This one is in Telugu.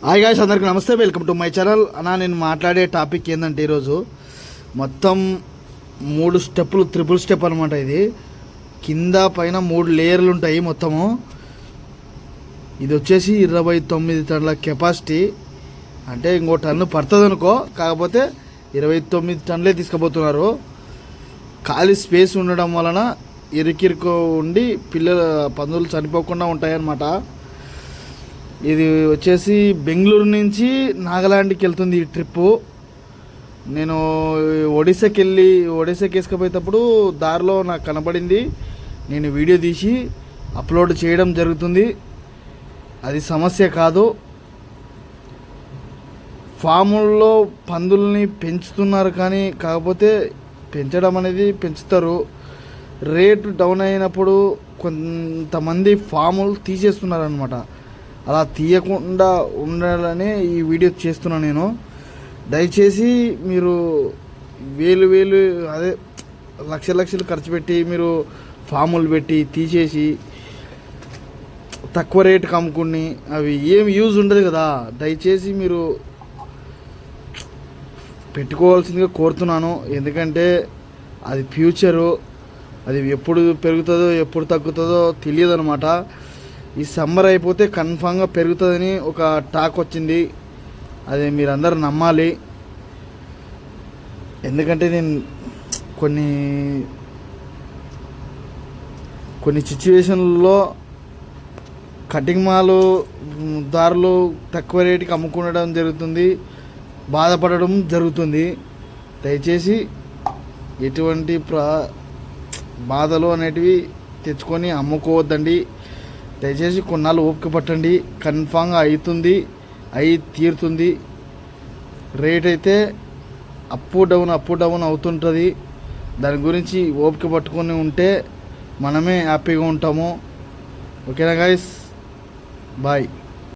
హాయ్ గాయ్స్, అందరికీ నమస్తే. Welcome to my channel. నేను మాట్లాడే టాపిక్ ఏంటంటే ఈరోజు మొత్తం 3 స్టెప్పులు, ట్రిపుల్ స్టెప్ అనమాట. ఇది కింద పైన 3 లేయర్లు ఉంటాయి మొత్తము. ఇది వచ్చేసి 29 టన్నుల కెపాసిటీ. అంటే ఇంకో టన్ను పడుతుంది అనుకో, కాకపోతే 29 టన్నులే తీసుకుపోతున్నారు. ఖాళీ స్పేస్ ఉండడం వలన ఇరికిరుకు ఉండి పందులు చనిపోకుండా ఉంటాయన్నమాట. ఇది వచ్చేసి బెంగళూరు నుంచి నాగాలాండ్కి వెళ్తుంది ఈ ట్రిప్పు. నేను ఒడిశాకి వేసుకుపోయేటప్పుడు దారిలో నాకు కనబడింది. నేను వీడియో తీసి అప్లోడ్ చేయడం జరుగుతుంది. అది సమస్య కాదు. ఫాముల్లో పందుల్ని పెంచుతున్నారు, కానీ కాకపోతే పెంచడం అనేది పెంచుతారు. రేటు డౌన్ అయినప్పుడు కొంతమంది ఫాములు తీసేస్తున్నారు అనమాట. అలా తీయకుండా ఉండాలని ఈ వీడియో చేస్తున్నాను నేను. దయచేసి మీరు వేలు అదే లక్షలు ఖర్చు పెట్టి మీరు ఫాములు పెట్టి తీసేసి తక్కువ రేటుకి అమ్ముకుని అవి ఏం యూజ్ ఉండదు కదా. దయచేసి మీరు పెట్టుకోవాల్సిందిగా కోరుతున్నాను. ఎందుకంటే అది ఫ్యూచరు. అది ఎప్పుడు పెరుగుతుందో ఎప్పుడు తగ్గుతుందో తెలియదు అనమాట. ఈ సమ్మర్ అయిపోతే కన్ఫామ్గా పెరుగుతుందని ఒక టాక్ వచ్చింది. అది మీరందరూ నమ్మాలి. ఎందుకంటే నేను కొన్ని సిచ్యువేషన్లలో కటింగ్ మాలు దారులు తక్కువ రేటుకి అమ్ముకునడం జరుగుతుంది, బాధపడడం జరుగుతుంది. దయచేసి ఎటువంటి బాధలు అనేటివి తెచ్చుకొని అమ్ముకోవద్దండి. దయచేసి కొన్నాళ్ళు ఓపిక పట్టండి. కన్ఫామ్గా తీరుతుంది. రేట్ అయితే అప్ డౌన్ అవుతుంటుంది. దాని గురించి ఓపిక పట్టుకొని ఉంటే మనమే హ్యాపీగా ఉంటాము. ఓకేనా గైస్, బాయ్.